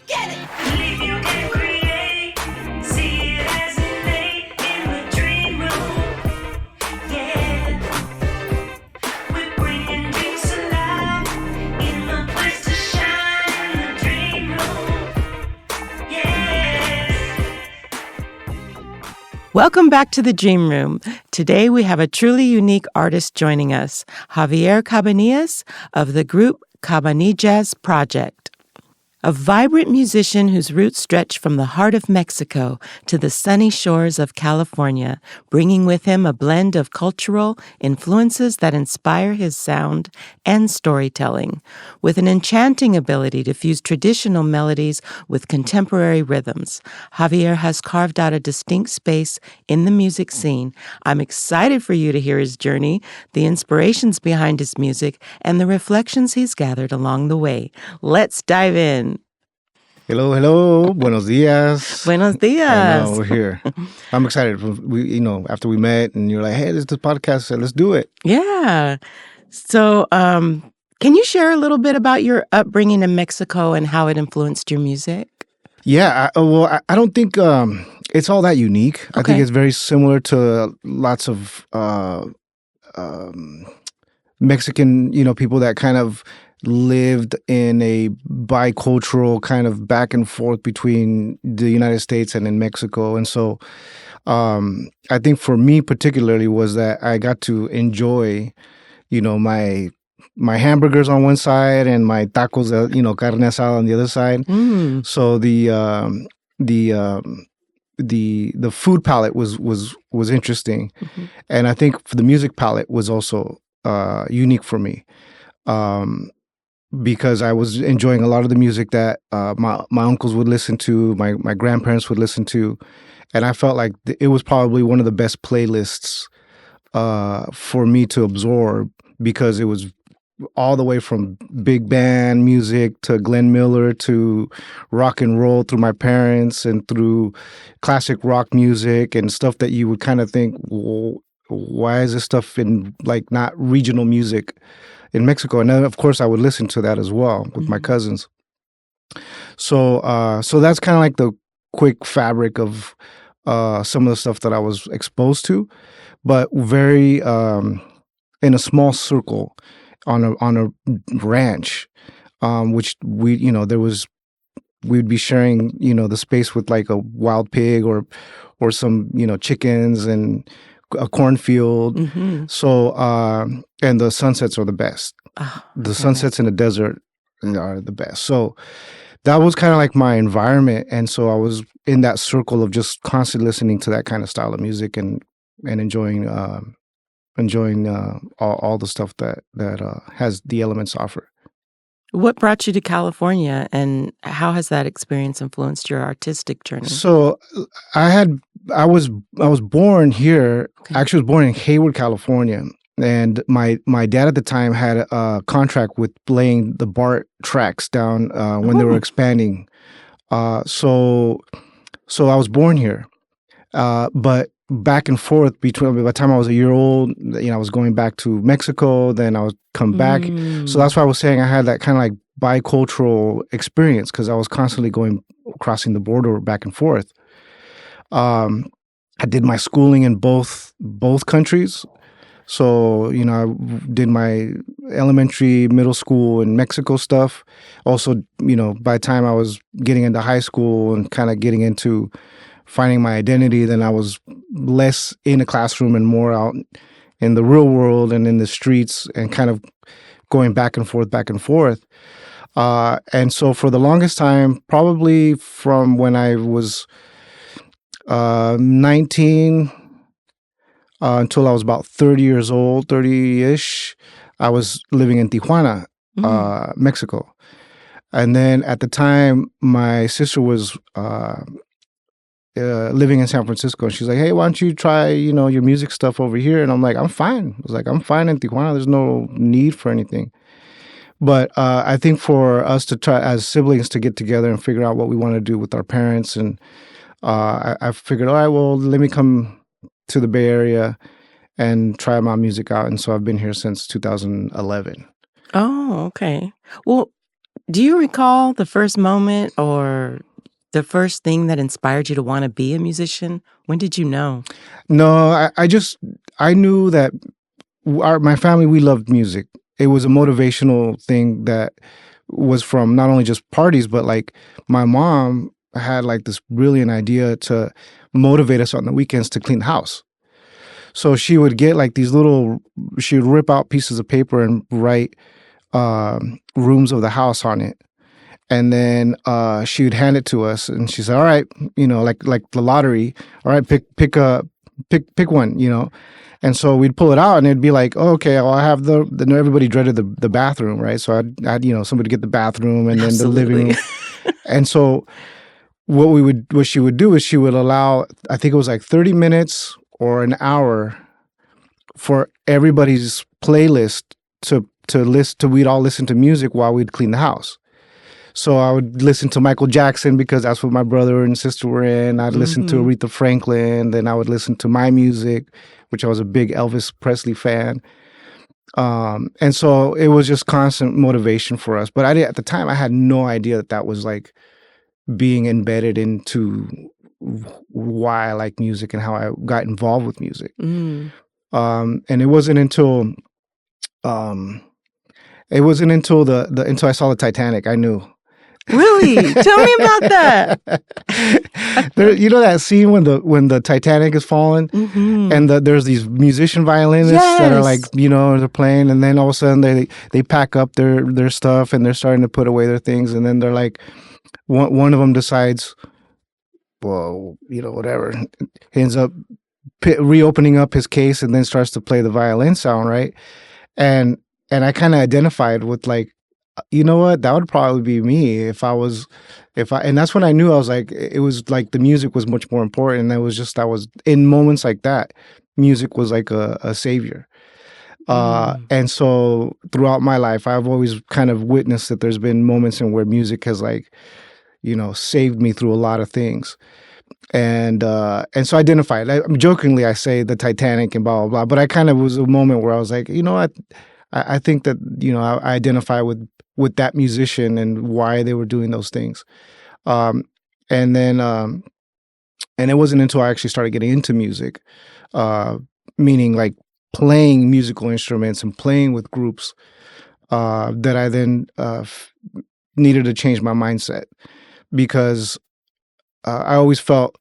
Get it! Believe you can create, see it as innate in the dream room. Yeah, we're bringing dreams alive in the place to shine in the dream room. Yeah. Welcome back to the Dream Room. Today we have a truly unique artist joining us, Javier Cabanillas of the group Cabanillas Project. A vibrant musician whose roots stretch from the heart of Mexico to the sunny shores of California, bringing with him a blend of cultural influences that inspire his sound and storytelling, with an enchanting ability to fuse traditional melodies with contemporary rhythms. Javier has carved out a distinct space in the music scene. I'm excited for you to hear his journey, the inspirations behind his music, and the reflections he's gathered along the way. Let's dive in. Hello. Buenos dias. Buenos I know, dias. we're here. I'm excited. After we met and you're like, hey, this is the podcast, so let's do it. Yeah. So, can you share a little bit about your upbringing in Mexico and how it influenced your music? Yeah, I don't think it's all that unique. I think Okay. it's very similar to lots of Mexican, people that kind of lived in a bicultural kind of back and forth between the United States and in Mexico. And so I think for me particularly was that I got to enjoy, my hamburgers on one side and my tacos, carne asada on the other side. Mm. So the food palette was interesting. Mm-hmm. And I think for the music palette was also unique for me. Because I was enjoying a lot of the music that my uncles would listen to, my grandparents would listen to, and I felt like it was probably one of the best playlists for me to absorb, because it was all the way from big band music to Glenn Miller to rock and roll through my parents and through classic rock music and stuff that you would kind of think, well, why is this stuff in like not regional music in Mexico? And then, of course, I would listen to that as well with my cousins. So that's kind of like the quick fabric of some of the stuff that I was exposed to, but very in a small circle on a ranch, which we'd be sharing, the space with like a wild pig or some, chickens and a cornfield. Mm-hmm. So, and the sunsets are the best. Oh, The sunsets in the desert are the best. So that was kind of like my environment. And so I was in that circle of just constantly listening to that kind of style of music and enjoying all the stuff that has the elements to offer. What brought you to California, and how has that experience influenced your artistic journey? So I was born here. Okay. Actually, I was born in Hayward, California, and my dad at the time had a contract with laying the BART tracks down when they were expanding. So I was born here, but back and forth between. By the time I was a year old, I was going back to Mexico. Then I would come back. So that's why I was saying I had that kind of like bicultural experience, because I was constantly crossing the border back and forth. I did my schooling in both countries. So, I did my elementary, middle school, and Mexico stuff. Also, by the time I was getting into high school and kind of getting into finding my identity, then I was less in a classroom and more out in the real world and in the streets and kind of going back and forth. And so for the longest time, probably from when I was 19 until I was about 30 years old, 30-ish, I was living in Tijuana, Mexico. And then at the time, my sister was living in San Francisco. And she's like, hey, why don't you try, your music stuff over here? And I'm like, I'm fine. I was like, I'm fine in Tijuana. There's no need for anything. But I think for us to try as siblings to get together and figure out what we want to do with our parents, and I figured, all right, well, let me come to the Bay Area and try my music out. And so I've been here since 2011. Oh, okay. Well, Do you recall the first moment or the first thing that inspired you to want to be a musician? When did you know? No, I knew that my family, we loved music. It was a motivational thing that was from not only just parties, but like my mom had like this brilliant idea to motivate us on the weekends to clean the house. So she would get like she would rip out pieces of paper and write rooms of the house on it. And then she would hand it to us, and she said, "All right, like the lottery. All right, pick one, And so we'd pull it out, and it'd be like, oh, okay, well, I have everybody dreaded the bathroom, right? So I'd somebody get the bathroom, and then the living room. And so what she would do is she would allow, I think it was like 30 minutes or an hour for everybody's playlist we'd all listen to music while we'd clean the house. So I would listen to Michael Jackson because that's what my brother and sister were in. I'd listen to Aretha Franklin. Then I would listen to my music, which I was a big Elvis Presley fan. And so it was just constant motivation for us. But at the time, I had no idea that was like being embedded into why I like music and how I got involved with music. And it wasn't until until I saw the Titanic, I knew. Really? Tell me about that. That scene when the Titanic is falling, and there's these musician violinists that are like, they're playing, and then all of a sudden they pack up their stuff and they're starting to put away their things, and then they're like, one of them decides, well, whatever. He ends up reopening up his case and then starts to play the violin sound, right? And I kind of identified with like, you know what? That would probably be me and that's when I knew. I was like, it was like the music was much more important. And I was in moments like that, music was like a savior. And so throughout my life, I've always kind of witnessed that there's been moments in where music has like, saved me through a lot of things. And so I identified. Jokingly, I say the Titanic and blah, blah, blah. But I kind of was a moment where I was like, what? I think that, I identify with that musician and why they were doing those things. And it wasn't until I actually started getting into music, meaning like playing musical instruments and playing with groups, that I then needed to change my mindset, because I always felt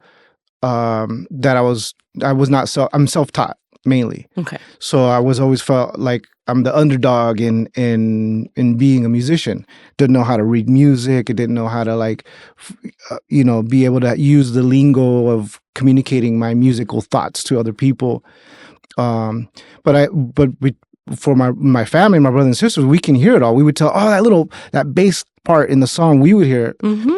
that I'm self-taught mainly. Okay. So I always felt like I'm the underdog in being a musician. Didn't know how to read music. I didn't know how to like, be able to use the lingo of communicating my musical thoughts to other people. For my family, my brothers and sisters, we can hear it all. We would tell, that bass part in the song, we would hear it.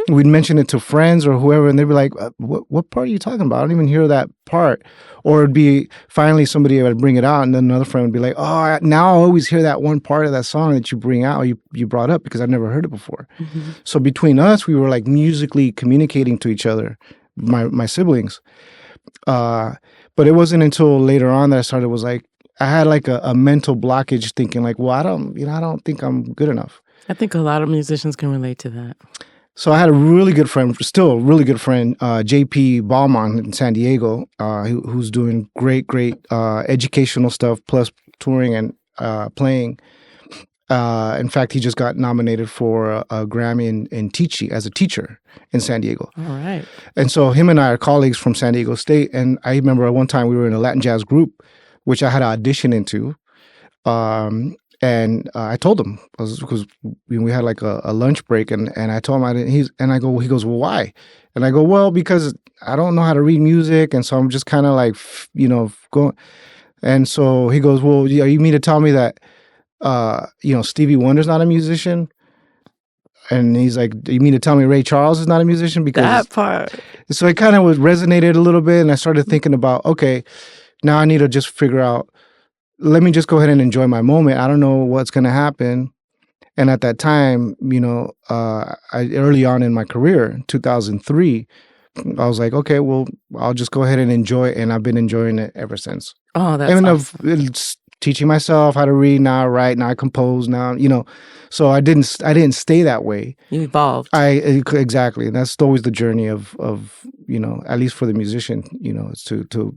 We'd mention it to friends or whoever, and they'd be like, what part are you talking about? I don't even hear that part. Or it'd be finally somebody would bring it out, and then another friend would be like, oh, now I always hear that one part of that song that you bring out, you brought up, because I've never heard it before. So between us, we were like musically communicating to each other, my siblings. But it wasn't until later on that I started, was like, I had like a mental blockage thinking like, well, I don't think I'm good enough. I think a lot of musicians can relate to that. So I had a really good friend, still a really good friend, JP Ballmont in San Diego, who's doing great educational stuff, plus touring and playing. In fact, he just got nominated for a Grammy in teaching, as a teacher in San Diego. All right. And so him and I are colleagues from San Diego State. And I remember at one time we were in a Latin jazz group, which I had to audition into. And I told him, because we had like a lunch break, and I told him I didn't. He goes, well, why? And I go, well, because I don't know how to read music, and so I'm just kind of like, going. And so he goes, well, you mean to tell me that, Stevie Wonder's not a musician? And he's like, you mean to tell me Ray Charles is not a musician? Because that part. So it kind of resonated a little bit, and I started thinking about, okay, now I need to just figure out, let me just go ahead and enjoy my moment. I don't know what's going to happen. And at that time, early on in my career, 2003, I was like, okay, well, I'll just go ahead and enjoy it. And I've been enjoying it ever since. Oh, that's awesome. It's teaching myself how to read, now I write, now I compose, now, so I didn't stay that way. You evolved. Exactly. And that's always the journey of, at least for the musician, it's to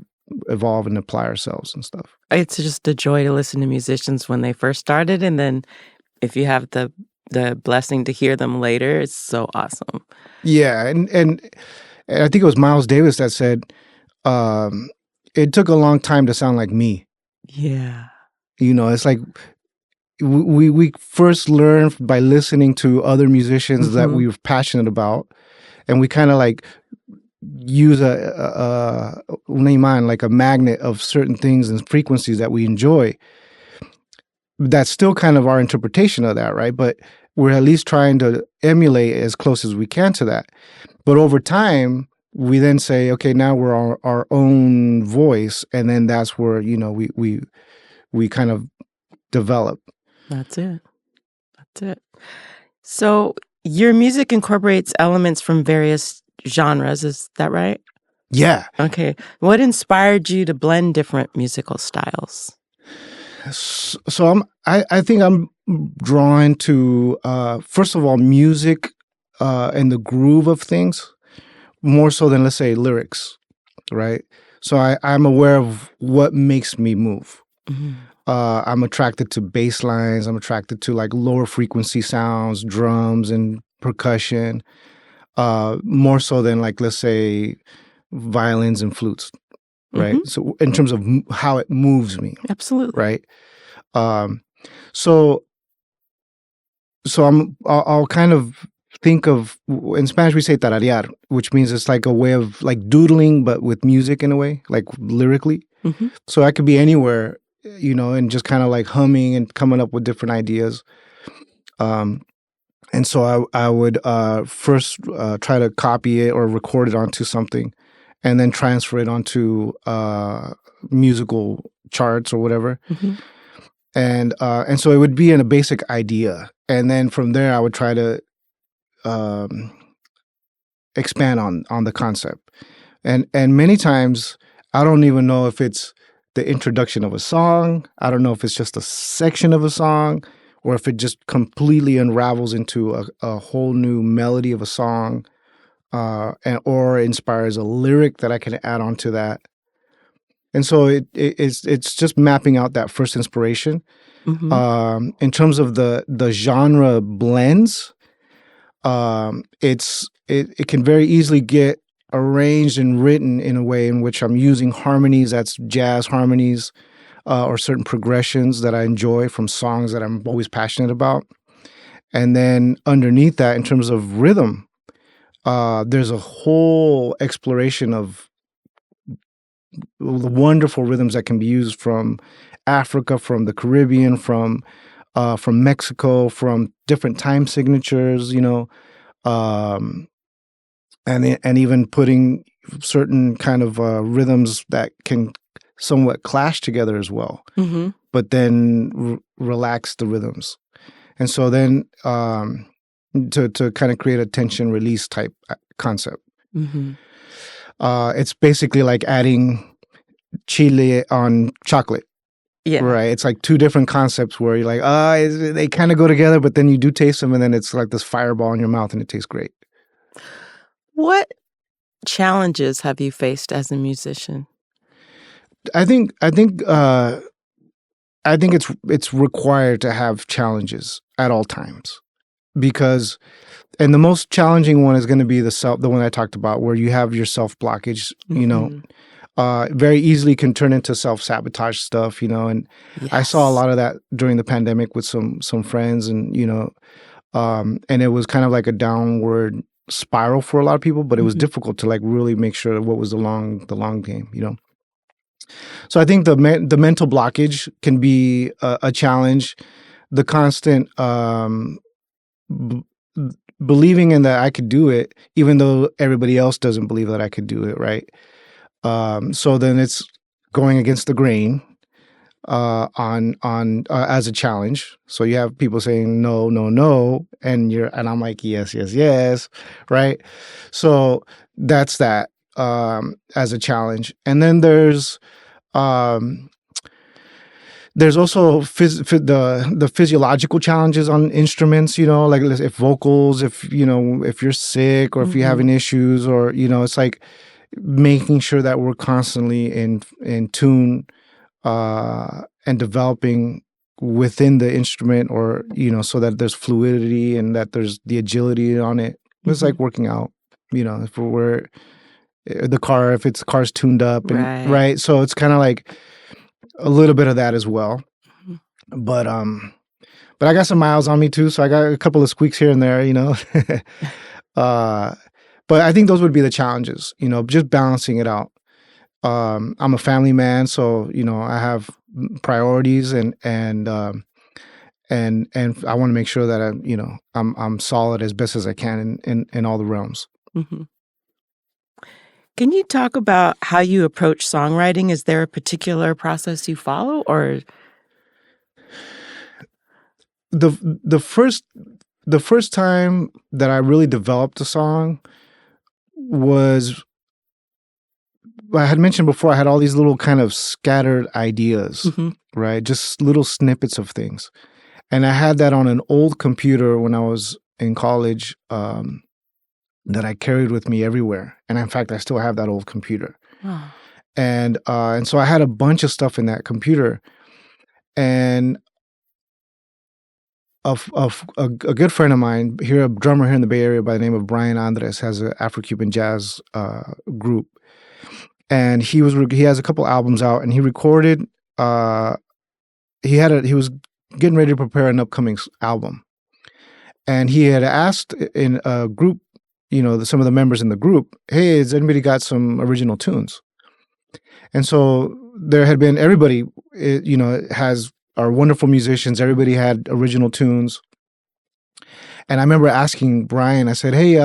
evolve and apply ourselves and stuff. It's just a joy to listen to musicians when they first started, and then if you have the blessing to hear them later, it's so awesome. Yeah, and I think it was Miles Davis that said, it took a long time to sound like me. Yeah. It's like we first learn by listening to other musicians that we were passionate about, and we kind of like use a like a magnet of certain things and frequencies that we enjoy. That's still kind of our interpretation of that, right? But we're at least trying to emulate as close as we can to that. But over time, we then say, okay, now we're our own voice, and then that's where we kind of develop. That's it. So your music incorporates elements from various genres, is that right? Yeah. Okay. What inspired you to blend different musical styles? So I think I'm drawn to first of all music and the groove of things more so than, let's say, lyrics, right? So I'm aware of what makes me move. I'm attracted to bass lines. I'm attracted to like lower frequency sounds, drums and percussion, more so than like, let's say, violins and flutes, right? So in terms of how it moves me. Absolutely. Right. So I'll kind of think of, in Spanish we say tararear, which means it's like a way of like doodling, but with music in a way, like lyrically. So I could be anywhere, and just kind of like humming and coming up with different ideas. And so I would first try to copy it or record it onto something, and then transfer it onto musical charts or whatever. And so it would be in a basic idea, and then from there I would try to expand on the concept. And many times I don't even know if it's the introduction of a song. I don't know if it's just a section of a song, or if it just completely unravels into a whole new melody of a song, or inspires a lyric that I can add on to that. And so it's just mapping out that first inspiration. In terms of the genre blends, it can very easily get arranged and written in a way in which I'm using harmonies, that's jazz harmonies, or certain progressions that I enjoy from songs that I'm always passionate about. And then underneath that, in terms of rhythm, there's a whole exploration of the wonderful rhythms that can be used from Africa, from the Caribbean, from Mexico, from different time signatures, and even putting certain kind of rhythms that can somewhat clash together as well, but then relax the rhythms. And so then to kind of create a tension release type concept. It's basically like adding chile on chocolate. Yeah. Right. It's like two different concepts where you're like, they kind of go together, but then you do taste them, and then it's like this fireball in your mouth and it tastes great. What challenges have you faced as a musician? I think it's required to have challenges at all times, because, and the most challenging one is going to be the one I talked about, where you have your self blockage, very easily can turn into self-sabotage stuff, and I saw a lot of that during the pandemic with some friends, and and it was kind of like a downward spiral for a lot of people, but it was difficult to like really make sure what was the long game, So I think the mental blockage can be a challenge. The constant believing in that I could do it, even though everybody else doesn't believe that I could do it, right? So then it's going against the grain on as a challenge. So you have people saying no, no, no, and I'm like yes, yes, yes, right? So that's that as a challenge. And then there's there's also the physiological challenges on instruments, like if vocals, if if you're sick or if you're having issues, or it's like making sure that we're constantly in tune and developing within the instrument, or so that there's fluidity and that there's the agility on it. It's like working out, if we're if the car's tuned up, and right, so it's kind of like a little bit of that as well. But I got some miles on me too, so I got a couple of squeaks here and there, but I think those would be the challenges, just balancing it out. I'm a family man, so I have priorities, and I want to make sure that I'm solid as best as I can in all the realms. Can you talk about how you approach songwriting? Is there a particular process you follow, or the first time that I really developed a song was, I had mentioned before, I had all these little kind of scattered ideas, right? Just little snippets of things. And I had that on an old computer when I was in college, that I carried with me everywhere. And in fact, I still have that old computer. Oh. And so I had a bunch of stuff in that computer. And a good friend of mine here, a drummer here in the Bay Area by the name of Brian Andres, has an Afro-Cuban jazz group. And he has a couple albums out, and he recorded, he was getting ready to prepare an upcoming album. And he had asked in a group, some of the members in the group, hey, has anybody got some original tunes? And so there had been, everybody, are wonderful musicians. Everybody had original tunes. And I remember asking Brian, I said, hey,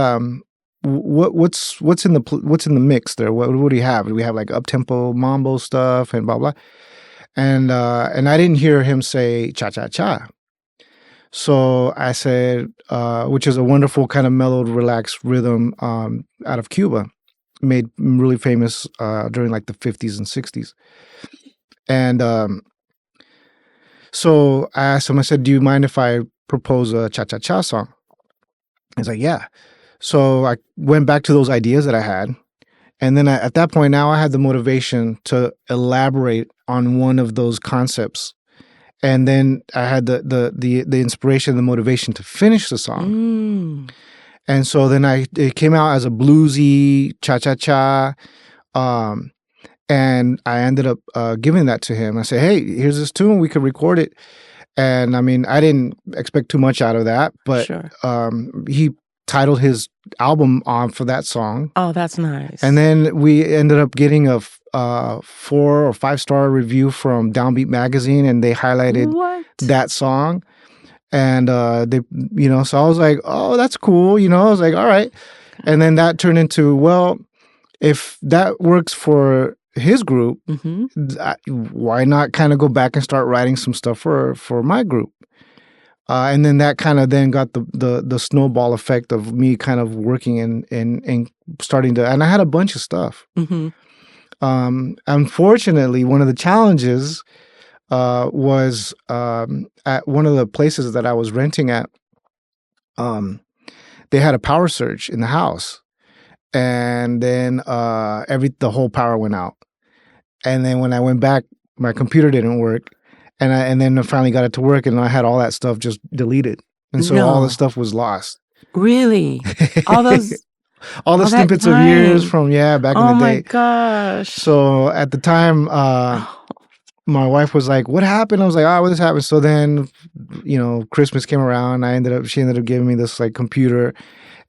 what's in the mix there? What do we have? Do we have like up-tempo mambo stuff and blah, blah? And I didn't hear him say cha-cha-cha. So I said, which is a wonderful kind of mellowed, relaxed rhythm out of Cuba, made really famous during like the 50s and 60s. And so I asked him, I said, do you mind if I propose a cha-cha-cha song? He's like, yeah. So I went back to those ideas that I had. And then at that point, now I had the motivation to elaborate on one of those concepts. And then I had the inspiration, the motivation to finish the song. And so then it came out as a bluesy cha-cha-cha. And I ended up giving that to him. I said, hey, here's this tune. We could record it. And I mean, I didn't expect too much out of that, but Sure. He titled his album on for that song. Oh, that's nice. And then we ended up getting a 4 or 5-star review from Downbeat magazine, and they highlighted that song. And they, so I was like, oh, that's cool. I was like, all right. And then that turned into, well, if that works for his group, why not kind of go back and start writing some stuff for my group? And then that kind of then got the snowball effect of me kind of working and starting to, and I had a bunch of stuff. Unfortunately, one of the challenges was at one of the places that I was renting at, they had a power surge in the house, and then the whole power went out. And then when I went back, my computer didn't work. And then I finally got it to work, and I had all that stuff just deleted. And so all the stuff was lost. Really? All those... all the snippets of years from, back in the day. Oh my gosh. So at the time, my wife was like, what happened? I was like, what just happened? So then, Christmas came around. She ended up giving me this like computer.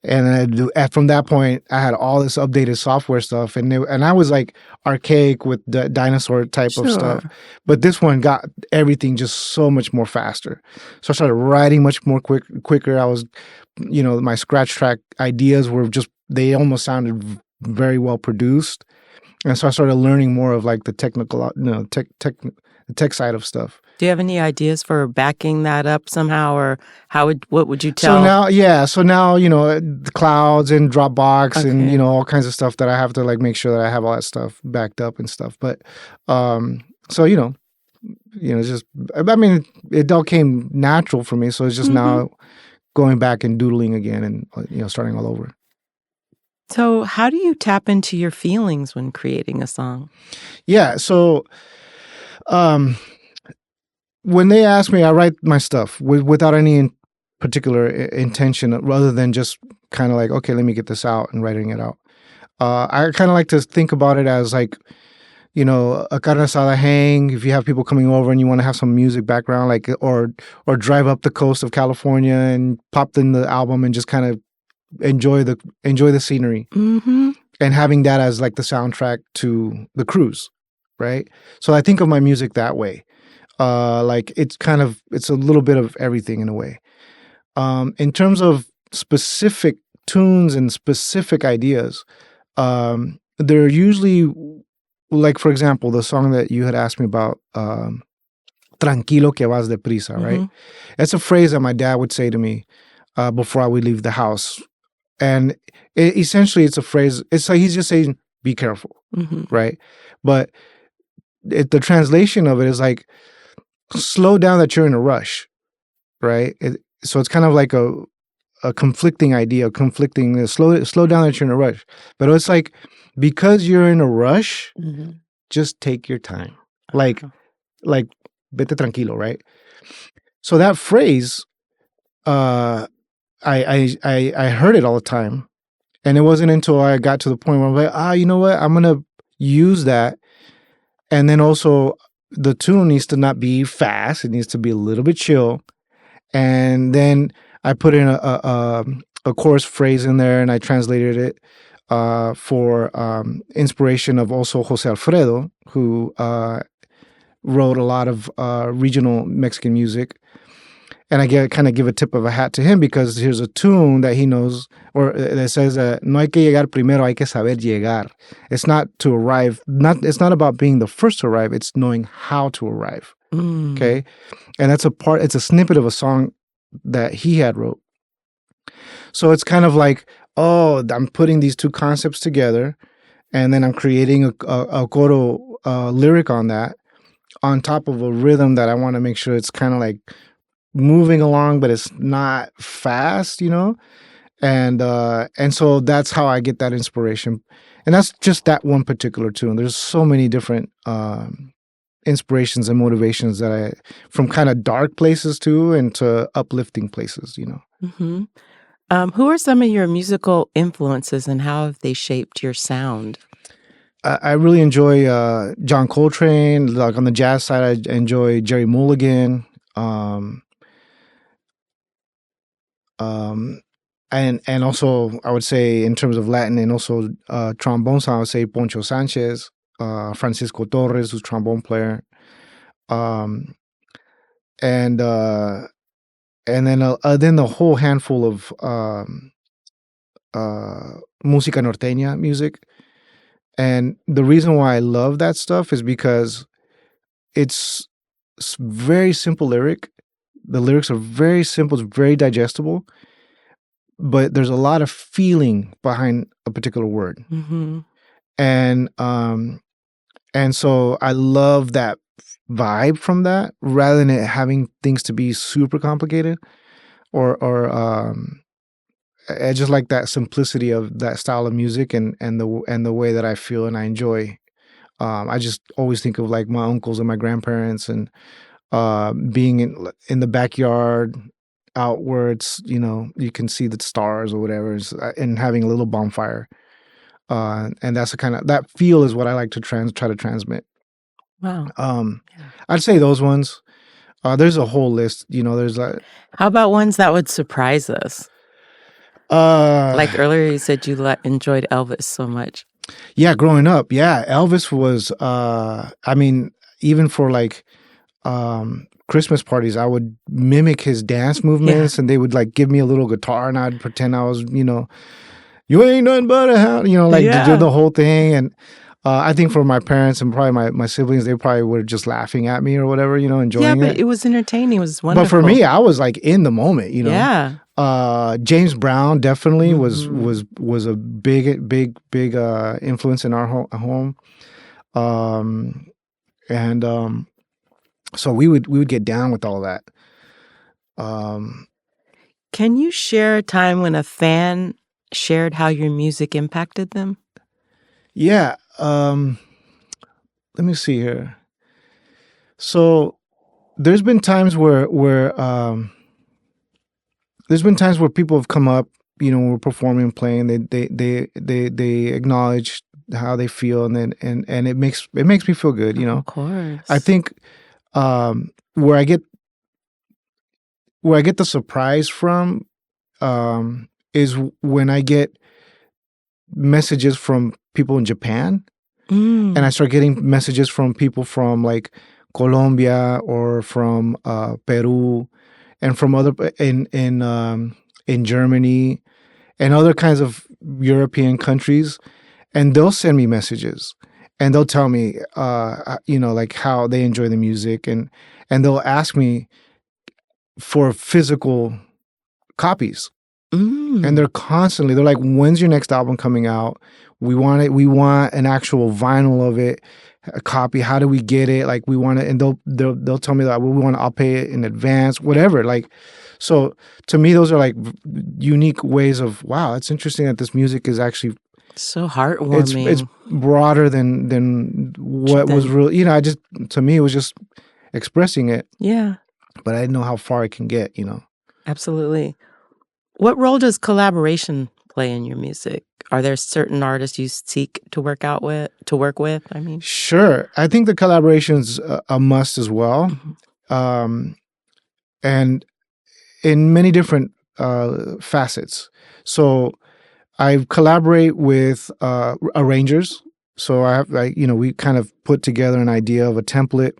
And from that point, I had all this updated software stuff, and I was like archaic with the dinosaur type of stuff. But this one got everything just so much more faster. So I started writing much more quicker. I was, my scratch track ideas were they almost sounded very well produced, and so I started learning more of like the technical, the tech side of stuff. Do you have any ideas for backing that up somehow, or what would you tell? So now, the clouds and Dropbox and, all kinds of stuff that I have to like make sure that I have all that stuff backed up and stuff. But, it's just, I mean, it all came natural for me. So it's just now going back and doodling again and, starting all over. So, how do you tap into your feelings when creating a song? Yeah. So, um, when they ask me, I write my stuff without any particular intention rather than just kind of like, okay, let me get this out and writing it out. I kind of like to think about it as like, a carne asada hang. If you have people coming over and you want to have some music background, like, or drive up the coast of California and pop in the album and just kind of enjoy the scenery, and having that as like the soundtrack to the cruise, right? So I think of my music that way. Like it's a little bit of everything in a way. In terms of specific tunes and specific ideas, they're usually like, for example, the song that you had asked me about, Tranquilo que vas deprisa, right? That's a phrase that my dad would say to me before I would leave the house. And essentially it's a phrase, it's like he's just saying, be careful, right? But the translation of it is like, slow down that you're in a rush, right? So it's kind of like a conflicting idea, slow down that you're in a rush. But it's like, because you're in a rush, just take your time. Like vete tranquilo, right? So that phrase, I heard it all the time. And it wasn't until I got to the point where I'm like, you know what? I'm going to use that. And then also the tune needs to not be fast. It needs to be a little bit chill. And then I put in a chorus phrase in there and I translated it for inspiration of also Jose Alfredo, who wrote a lot of regional Mexican music. And I kind of give a tip of a hat to him because here's a tune that he knows, or that says, "No hay que llegar primero, hay que saber llegar." It's not to arrive. It's not about being the first to arrive. It's knowing how to arrive. Okay, and that's it's a snippet of a song that he had wrote. So it's kind of like, I'm putting these two concepts together, and then I'm creating a coro lyric on that, on top of a rhythm that I want to make sure it's kind of like moving along, but it's not fast, and so that's how I get that inspiration, and that's just that one particular tune. There's so many different inspirations and motivations that from kind of dark places too, and to uplifting places, Who are some of your musical influences and how have they shaped your sound? I really enjoy John Coltrane. Like on the jazz side, I enjoy Jerry Mulligan. And also I would say in terms of Latin and also trombone sound, I would say Poncho Sanchez, Francisco Torres, who's trombone player, and then the whole handful of música norteña music. And the reason why I love that stuff is because it's very simple lyric. The lyrics are very simple, it's very digestible, but there's a lot of feeling behind a particular word. And so I love that vibe from that rather than it having things to be super complicated or I just like that simplicity of that style of music and the way that I feel and I enjoy. I just always think of like my uncles and my grandparents and being in the backyard out where it's, you can see the stars or whatever, and having a little bonfire. And that's that feel is what I like to try to transmit. Wow. I'd say those ones. There's a whole list, there's How about ones that would surprise us? Like earlier you said you enjoyed Elvis so much. Yeah, growing up. Yeah, Elvis was, even for like Christmas parties, I would mimic his dance movements and they would like give me a little guitar and I'd pretend I was, you ain't nothing but a hound, to do the whole thing. And I think for my parents and probably my siblings, they probably were just laughing at me or whatever, enjoying it. Yeah, but it was entertaining. It was wonderful. But for me, I was like in the moment, Yeah. James Brown definitely was a big influence in our home. So we would get down with all that. Um, Can you share a time when a fan shared how your music impacted them? yeah. Let me see here. So there's been times where people have come up, when we're performing and playing. They acknowledge how they feel, and then and it makes me feel good. Of course. I think where I get the surprise from is when I get messages from people in Japan, and I start getting messages from people from like Colombia or from Peru, and from other in Germany and other kinds of European countries, and they'll send me messages, and they'll tell me like how they enjoy the music, and they'll ask me for physical copies. And they're like, when's your next album coming out? We want it. We want an actual vinyl of it, a copy. How do we get it? Like, we want it. And they'll tell me that, well, we want to, I'll pay it in advance, whatever. Like, so to me, those are like unique ways of, wow, it's interesting that this music is actually, so heartwarming. it's broader than what was real. To me, it was just expressing it, Yeah, but I didn't know how far it can get, absolutely. What role does collaboration play in your music? Are there certain artists you seek to work with? I mean, Sure. I think the collaboration's a must as well. And in many different facets. So I collaborate with arrangers. So we kind of put together an idea of a template.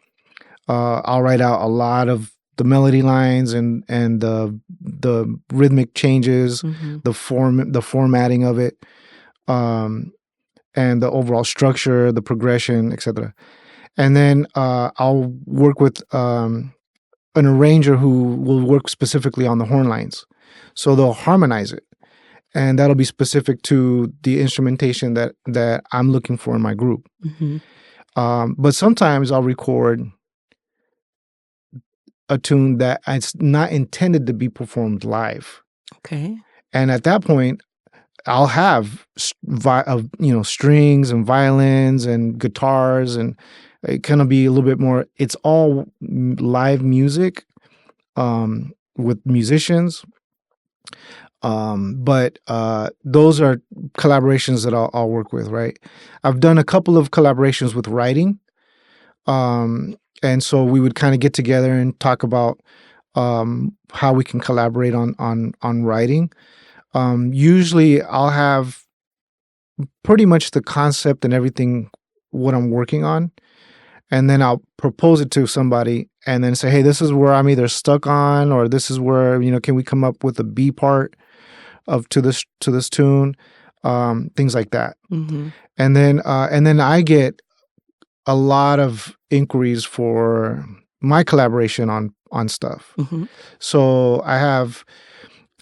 I'll write out a lot of the melody lines and the rhythmic changes, the formatting of it, and the overall structure, the progression, etc. And then I'll work with an arranger who will work specifically on the horn lines. So they'll harmonize it, and that'll be specific to the instrumentation that I'm looking for in my group. But sometimes I'll record a tune that it's not intended to be performed live. Okay. And at that point, I'll have strings and violins and guitars, and it kind of be a little bit more. It's all live music with musicians. But those are collaborations that I'll work with. Right. I've done a couple of collaborations with writing. And so we would kind of get together and talk about how we can collaborate on writing. Usually I'll have pretty much the concept and everything, what I'm working on. And then I'll propose it to somebody and then say, hey, this is where I'm either stuck on, or this is where, can we come up with a B part to this tune? Things like that. And then I get a lot of inquiries for my collaboration on stuff. So I have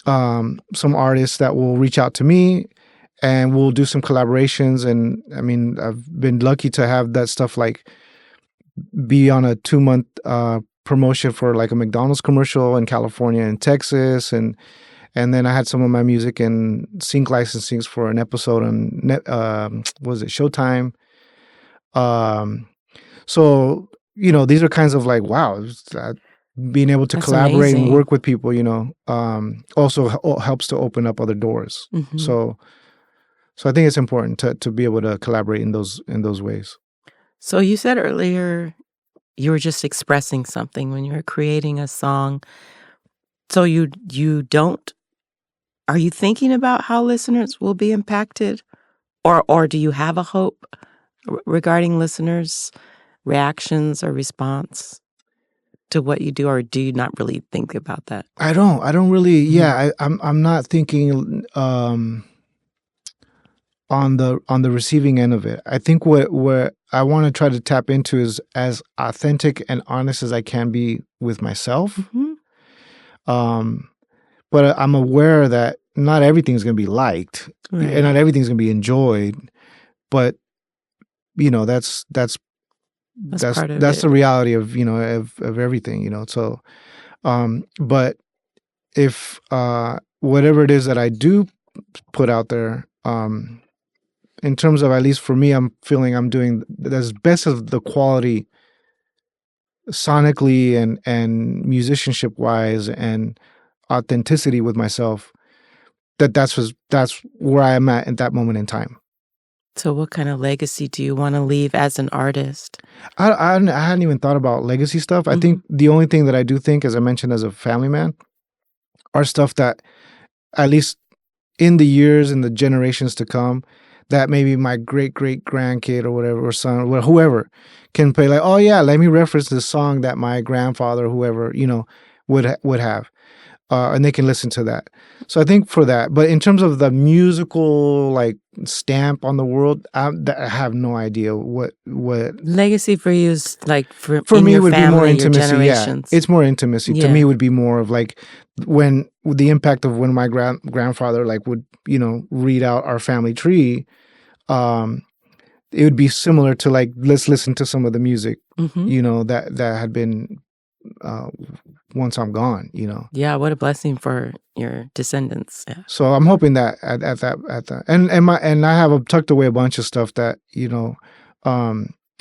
some artists that will reach out to me, and we'll do some collaborations. And I mean, I've been lucky to have that stuff like be on a 2-month promotion for like a McDonald's commercial in California and Texas, and then I had some of my music in sync licensings for an episode on Showtime. So these are kinds of like, wow, being able to That's collaborate amazing. and work with people, also helps to open up other doors. So I think it's important to be able to collaborate in those ways. So you said earlier you were just expressing something when you were creating a song. So you don't, are you thinking about how listeners will be impacted? Or do you have a hope regarding listeners' reactions or response to what you do, or do you not really think about that? I don't really. Yeah, I'm not thinking on the receiving end of it. I think what I want to try to tap into is as authentic and honest as I can be with myself. But I'm aware that not everything's going to be liked, and not everything's going to be enjoyed. But that's That's part of that's it. the reality of of everything, so but if whatever it is that I do put out there, in terms of, at least for me, I'm feeling I'm doing as best of the quality sonically and musicianship wise and authenticity with myself, that's where I am at that moment in time. So what kind of legacy do you want to leave as an artist? I hadn't even thought about legacy stuff. I Mhm. think the only thing that I do think, as I mentioned, as a family man, are stuff that, at least in the years and the generations to come, that maybe my great great grandkid or whatever, or son, or whoever, can play, like, oh yeah, let me reference this song that my grandfather, whoever, would have, and they can listen to that. So I think for that. But in terms of the musical, like, stamp on the world, I have no idea what. Legacy for you is like For in me, it your would be more family, your intimacy. Yeah, generations. it's more intimacy. To Yeah. me, it would be more of like when the impact of when my grandfather, like, would read out our family tree. Um, it would be similar to, like, let's listen to some of the music, Mhm. that had been, uh, once I'm gone. Yeah, what a blessing for your descendants. Yeah. So I'm hoping that at that, and I have tucked away a bunch of stuff that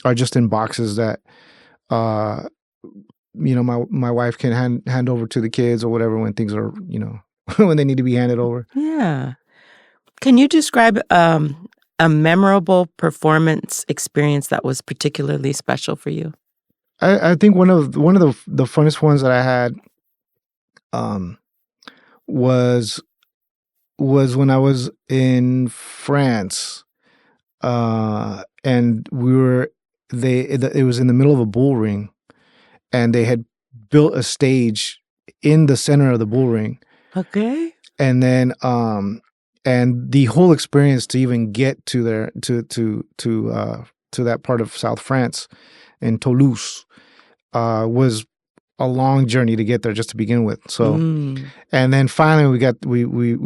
are just in boxes that uh my wife can hand over to the kids or whatever, when things are, when they need to be handed over. Yeah. Can you describe a memorable performance experience that was particularly special for you? I think one of the funnest ones that I had, um was when I was in France, and it was in the middle of a bull ring, and they had built a stage in the center of the bull ring, Okay. and then and the whole experience to even get to there, to that part of South France, in Toulouse, was a long journey to get there, just to begin with. So, Mm. and then finally we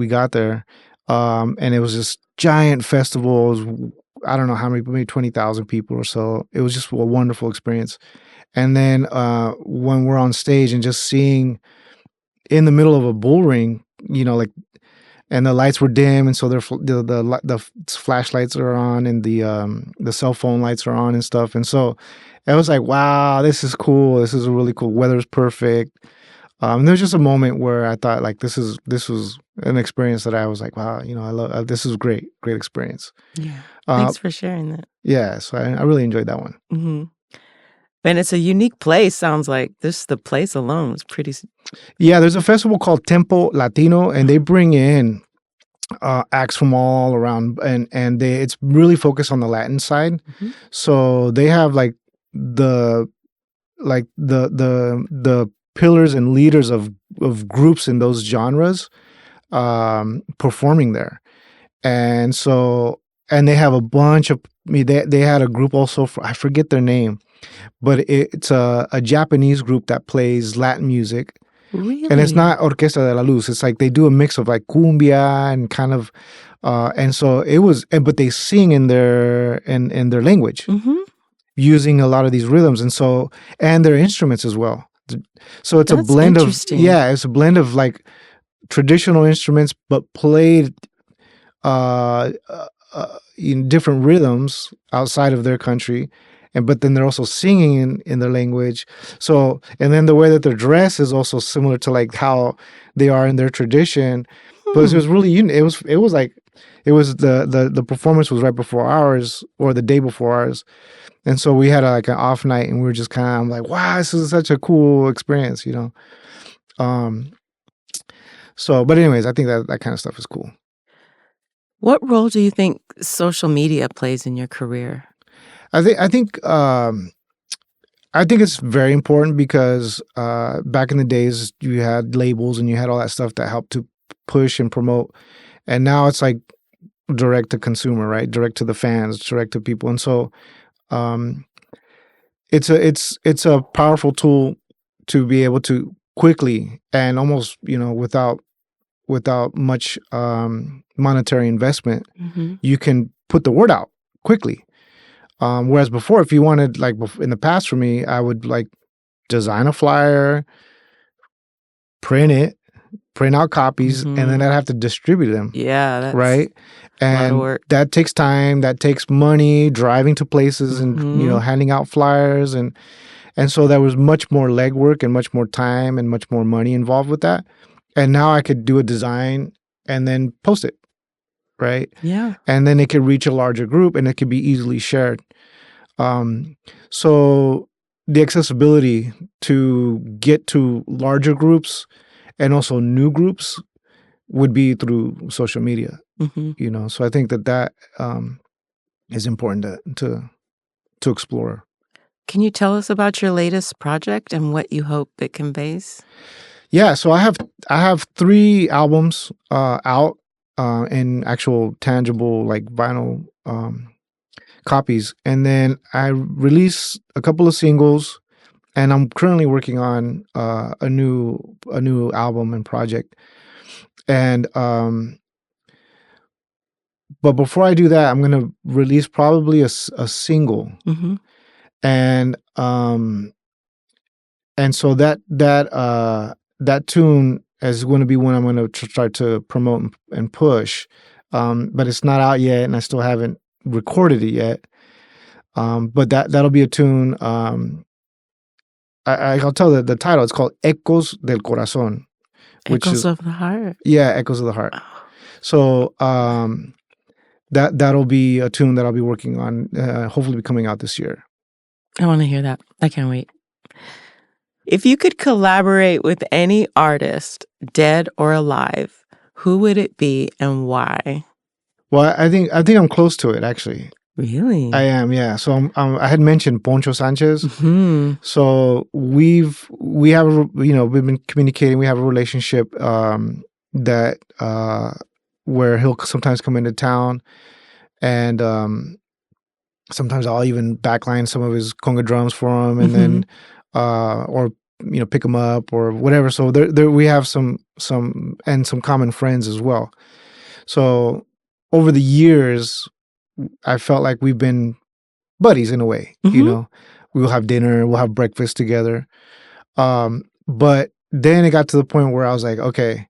got there, and it was this giant festival. It was, I don't know how many, maybe 20,000 people or so. It was just a wonderful experience. And then when we're on stage and just seeing, in the middle of a bull ring, like, and the lights were dim, and so the flashlights are on, and the cell phone lights are on and stuff, and so it was like, wow, this is cool. This is really cool. Weather's perfect. There was just a moment where I thought, like, this was an experience that I was like, wow, I love. This is great experience. Yeah. Uh, Thanks for sharing that. yeah, so I really enjoyed that one. Hmm. And it's a unique place. Sounds like the place alone is pretty. Yeah, there's a festival called Tempo Latino, and they bring in acts from all around, and it's really focused on the Latin side. Mhm. So they have, like, the the pillars and leaders of groups in those genres, performing there, and so, and they have a bunch of. I mean, they had a group also, I forget their name, but it's a Japanese group that plays Latin music. Really? And it's not Orquesta de la Luz. It's like they do a mix of, like, cumbia and kind of, and so it was, but they sing in their language, Hmm. using a lot of these rhythms, and their instruments as well. So it's a That's blend of, interesting. yeah, it's a blend of, like, traditional instruments, but played uh, in different rhythms outside of their country, but then they're also singing in their language. So, and then the way that they're dressed is also similar to, like, how they are in their tradition. But it was really it was like, it was the performance was right before ours, or the day before ours, and so we had like an off night, and we were just kind of like, wow, this is such a cool experience. Um so, but anyways, I think that kind of stuff is cool. What role do you think social media plays in your career? I think it's very important, because back in the days, you had labels and you had all that stuff that helped to push and promote, and now it's like direct to consumer, right? Direct to the fans, direct to people, and so um, it's a powerful tool to be able to quickly, and almost, without much monetary investment, Hmm. you can put the word out quickly. Whereas before, if you wanted, like in the past for me, I would like design a flyer, print it, print out copies, and then I'd have to distribute them. Yeah, that's right. a lot of And work. that takes time, that takes money, driving to places and handing out flyers, and so there was much more legwork and much more time and much more money involved with that. And now I could do a design and then post it, right? Yeah. And then it could reach a larger group and it could be easily shared. So the accessibility to get to larger groups and also new groups would be through social media, So I think that is important to explore. Can you tell us about your latest project and what you hope it conveys? Yeah, so I have 3 albums out in actual tangible like vinyl copies, and then I released a couple of singles, and I'm currently working on a new album and project. And but before I do that, I'm gonna release probably a single, and so that tune is going to be one I'm going to start to promote and push, but it's not out yet, and I still haven't recorded it yet. But that'll be a tune. I'll tell the title. It's called Ecos del Corazón, which Echoes is of the Heart. Yeah, Echoes of the Heart. So that'll be a tune that I'll be working on. Hopefully, be coming out this year. I want to hear that. I can't wait. If you could collaborate with any artist, dead or alive, who would it be and why? Well, I think I'm close to it, actually. Really? I am, yeah. So I had mentioned Poncho Sanchez. So we have we've been communicating. We have a relationship that where he'll sometimes come into town, and sometimes I'll even backline some of his conga drums for him, and then or pick him up or whatever. So there we have some common friends as well. So over the years, I felt like we've been buddies in a way. We'll have dinner, we'll have breakfast together. But then it got to the point where I was like, okay,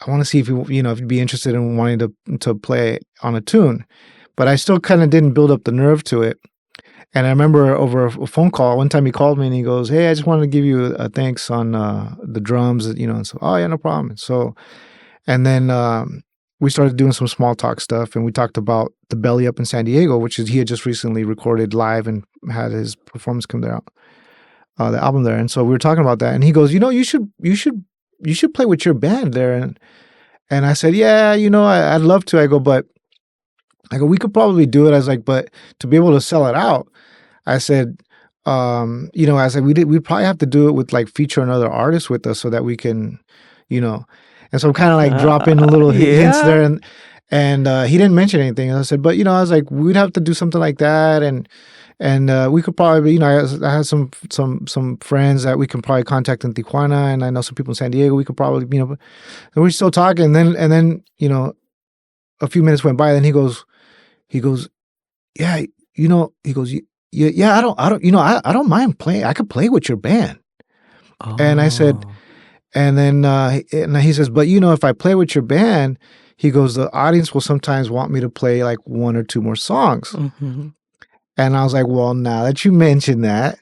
I want to see if if you'd be interested in wanting to play on a tune. But I still kind of didn't build up the nerve to it. And I remember over a phone call, one time he called me and he goes, "Hey, I just wanted to give you a thanks on the drums, and so, oh yeah, no problem." And so, and then we started doing some small talk stuff, and we talked about the Belly Up in San Diego, which he had just recently recorded live and had his performance come there out, the album there. And so we were talking about that, and he goes, "You should play with your band there." And I said, "Yeah, I'd love to." I go, "We could probably do it." I was like, "But to be able to sell it out," I said, I said we'd probably have to do it with like feature another artist with us so that we can, And so I'm kind of like dropping a little hints there, and he didn't mention anything. And I said, but I was like, we'd have to do something like that, and we could probably, I had some friends that we can probably contact in Tijuana, and I know some people in San Diego. We could probably, and we're still talking, and then a few minutes went by, and then he goes, yeah, he goes, yeah, I don't mind playing. I could play with your band. And I said, and then and he says, but if I play with your band, he goes, the audience will sometimes want me to play like 1 or 2 more songs. And I was like, well, now that you mentioned that,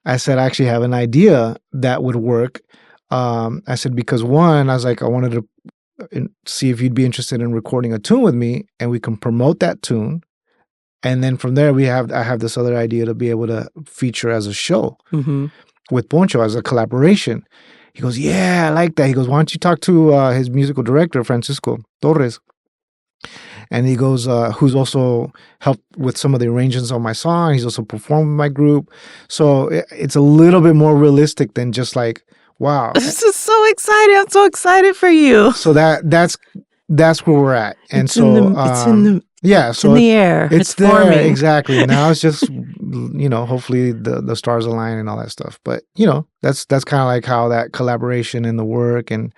I said, I actually have an idea that would work. I said, because one, I was like, I wanted to see if you'd be interested in recording a tune with me, and we can promote that tune. And then from there, I have this other idea to be able to feature as a show with Poncho as a collaboration. He goes, yeah, I like that. He goes, why don't you talk to his musical director, Francisco Torres? And he goes, who's also helped with some of the arrangements on my song. He's also performed with my group. So it's a little bit more realistic than just like, wow. This is so exciting. I'm so excited for you. So that's where we're at. And it's in the air. It's there, forming. exactly. Now it's just, hopefully the stars align and all that stuff. But, that's kind of like how that collaboration and the work and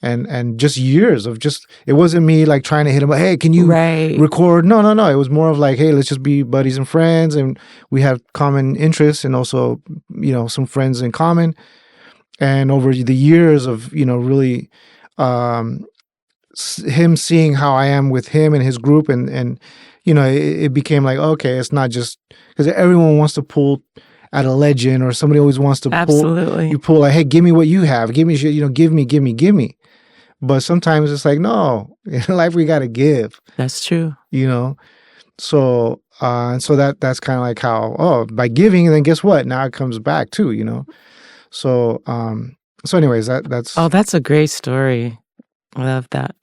and just years of just, it wasn't me like trying to hit him, hey, can you Right. record? No. It was more of like, hey, let's just be buddies and friends, and we have common interests and also, some friends in common. And over the years of, really, him seeing how I am with him and his group, and it became like, okay, it's not just because everyone wants to pull at a legend, or somebody always wants to Absolutely. pull like, hey, give me what you have, give me shit, give me. But sometimes it's like, no, in life we got to give, That's true. So that's kind of like how, by giving, and then guess what? Now it comes back too, So anyways, that's Oh, that's a great story. I love that.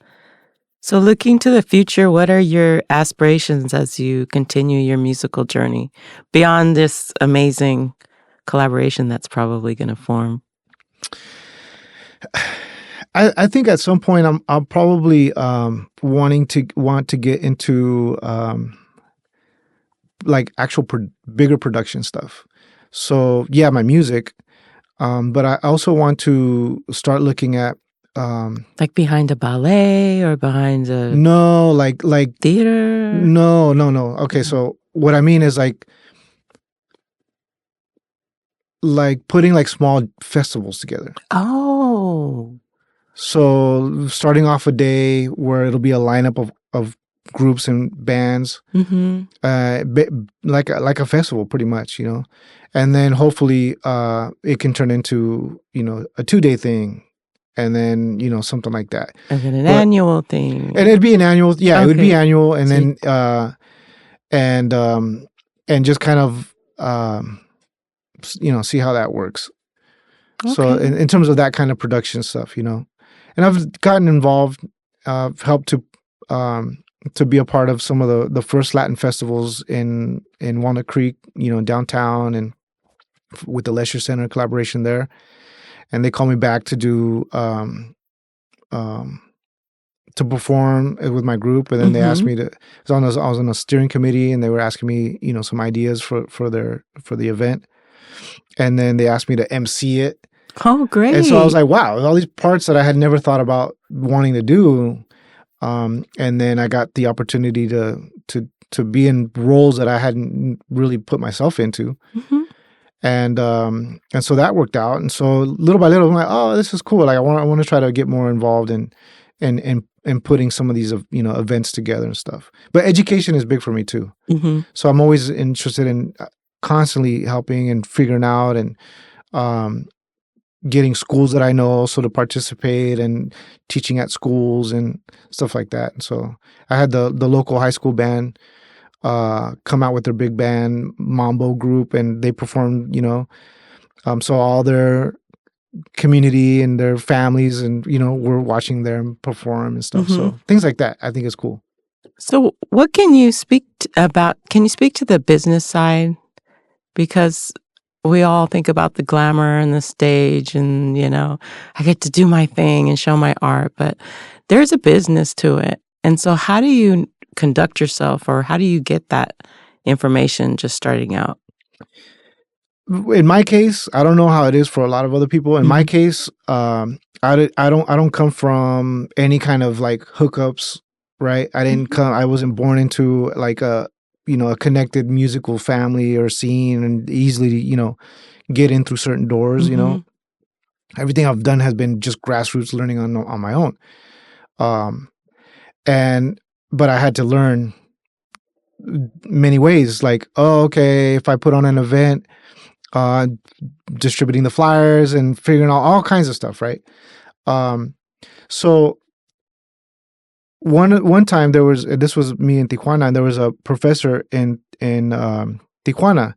So looking to the future, what are your aspirations as you continue your musical journey beyond this amazing collaboration that's probably going to form? I think at some point I'm probably want to get into like actual bigger production stuff. So yeah, my music, but I also want to start looking at Like behind a ballet or behind a no, like theater? no. Okay, so what I mean is like putting like small festivals together. Oh. So starting off a day where it'll be a lineup of groups and bands, Mm-hmm. like a festival, pretty much, and then hopefully it can turn into a 2-day thing, and then something like that. And then an But- annual thing. And it'd be an annual, yeah, it would be Okay. annual, and See. then and just kind of see how that works. So Okay. in terms of that kind of production stuff, and I've gotten involved, helped to be a part of some of the first Latin festivals in Walnut Creek, downtown, and with the Leisure Center collaboration there. And they called me back to do to perform with my group, and then they asked me to. I was on a steering committee, and they were asking me, some ideas for the event, and then they asked me to MC it. Oh, great. And so I was like, wow, all these parts that I had never thought about wanting to do. And then I got the opportunity to be in roles that I hadn't really put myself into. Mhm. And so that worked out. And so little by little, I'm like, oh, this is cool. Like I want to try to get more involved in putting some of these, events together and stuff. But education is big for me too. Mm-hmm. So I'm always interested in constantly helping and figuring out, and getting schools that I know also to participate, and teaching at schools and stuff like that. So I had the local high school band come out with their big band Mambo group, and they performed, so all their community and their families, and were watching them perform and stuff. So things like that I think is cool. So what can you speak about? Can you speak to the business side? Because we all think about the glamour and the stage and, I get to do my thing and show my art, but there's a business to it. And so how do you conduct yourself, or how do you get that information just starting out? In my case, I don't know how it is for a lot of other people. In my case, I don't come from any kind of like hookups, right? I wasn't born into like a connected musical family or scene, and easily, get in through certain doors, Everything I've done has been just grassroots learning on my own. But I had to learn many ways, like, oh, okay, if I put on an event, distributing the flyers and figuring out all kinds of stuff, right? So one time this was me in Tijuana, and there was a professor in Tijuana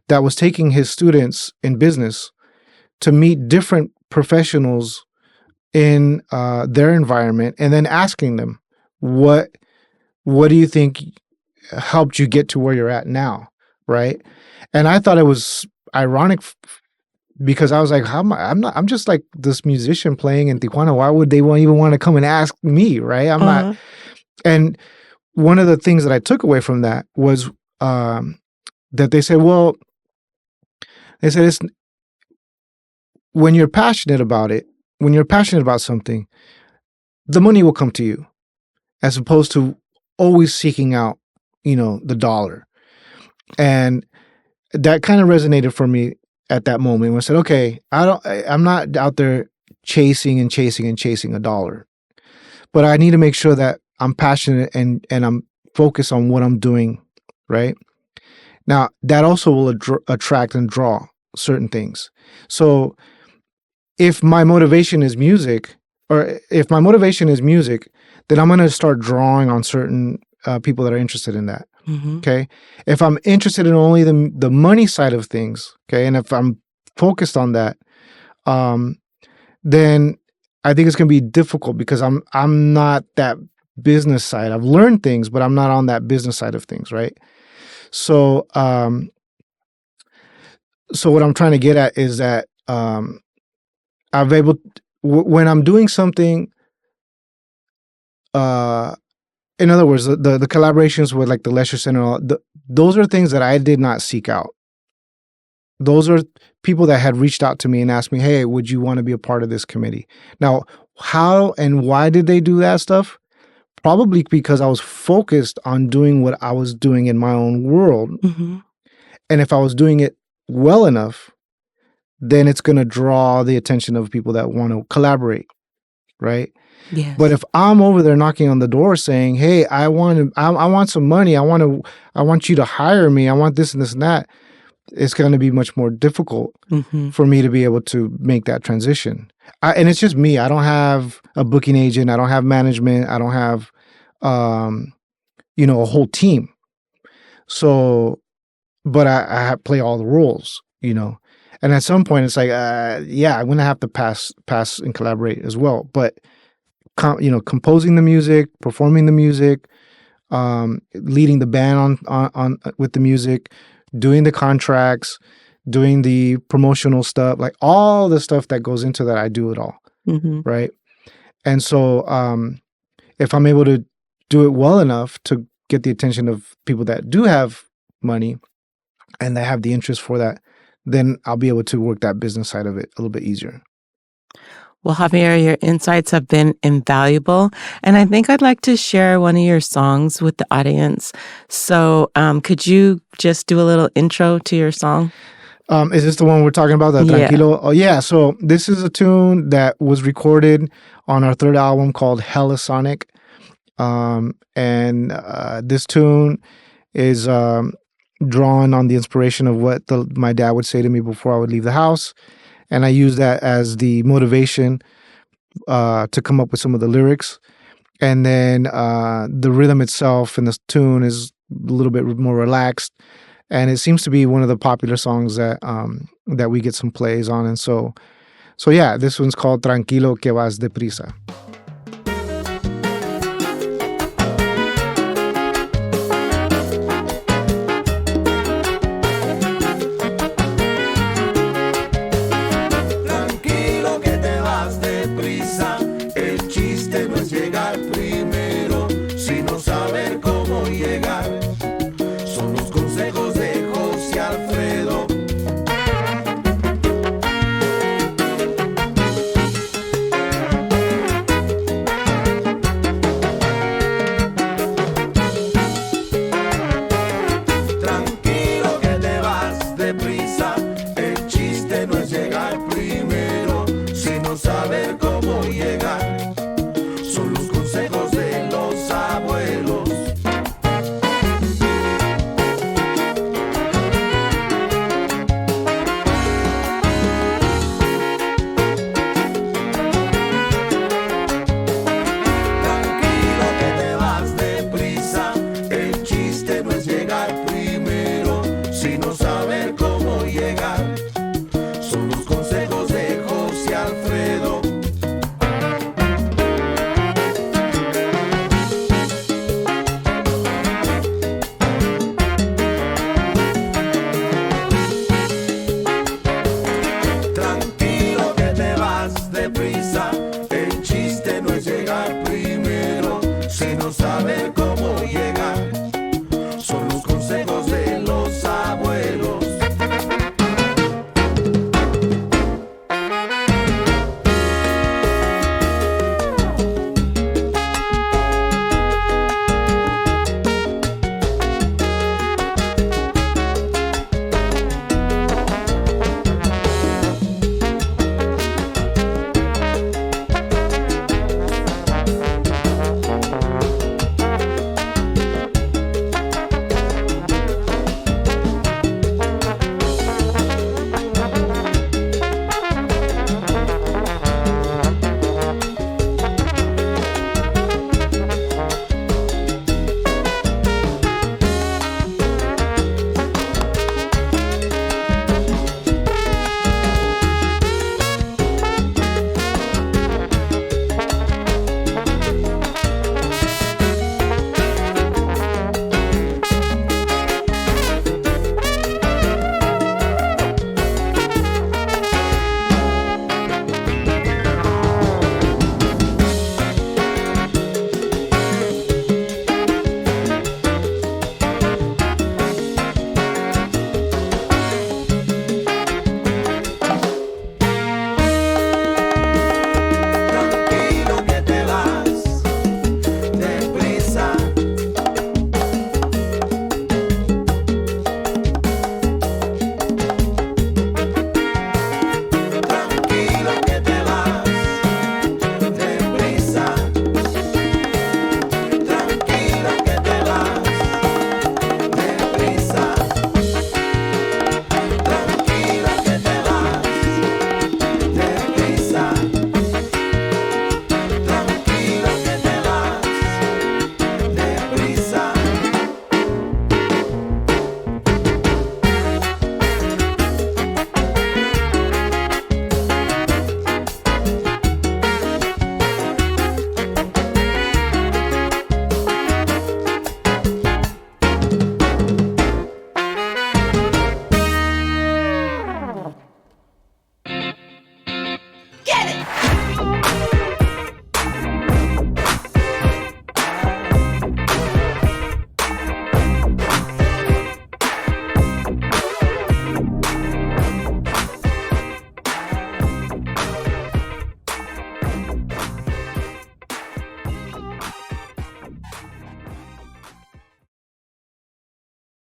that was taking his students in business to meet different professionals in their environment, and then asking them, what do you think helped you get to where you're at now, right? And I thought it was ironic because I was like, I'm just like this musician playing in Tijuana. Why would they even want to come and ask me, right? I'm not. And one of the things that I took away from that was that they said, it's when you're passionate about it, when you're passionate about something, the money will come to you, as opposed to always seeking out, the dollar. And that kind of resonated for me at that moment when I said, okay, I'm not out there chasing a dollar, but I need to make sure that I'm passionate and I'm focused on what I'm doing, right? Now, that also will attract and draw certain things. So if my motivation is music, then I'm going to start drawing on certain people that are interested in that. Mm-hmm. Okay. If I'm interested in only the money side of things, okay, and if I'm focused on that, then I think it's going to be difficult because I'm not that business side. I've learned things, but I'm not on that business side of things, right? So, so what I'm trying to get at is that when I'm doing something, in other words, the collaborations with like the Leisure Center, those are things that I did not seek out. Those are people that had reached out to me and asked me, hey, would you want to be a part of this committee? Now, how and why did they do that stuff? Probably because I was focused on doing what I was doing in my own world. Mm-hmm. And if I was doing it well enough, then it's going to draw the attention of people that want to collaborate, right? Yes. But if I'm over there knocking on the door saying, hey, I want some money. I want you to hire me. I want this and this and that. It's going to be much more difficult Mm-hmm. for me to be able to make that transition. And it's just me. I don't have a booking agent. I don't have management. I don't have, a whole team. So, but I play all the roles, and at some point it's like, I'm going to have to pass and collaborate as well. But, composing the music, performing the music, leading the band on with the music, doing the contracts, doing the promotional stuff, like all the stuff that goes into that, I do it all. Mm-hmm. Right. And so if I'm able to do it well enough to get the attention of people that do have money and they have the interest for that, then I'll be able to work that business side of it a little bit easier. Well, Javier, your insights have been invaluable, and I think I'd like to share one of your songs with the audience. So could you just do a little intro to your song? Is this the one we're talking about, the Yeah. Tranquilo? Oh, yeah. So this is a tune that was recorded on our third album called Hella Sonic. And this tune is drawn on the inspiration of what my dad would say to me before I would leave the house. And I use that as the motivation to come up with some of the lyrics. And then the rhythm itself in this tune is a little bit more relaxed. And it seems to be one of the popular songs that we get some plays on. And so yeah, this one's called Tranquilo que vas deprisa.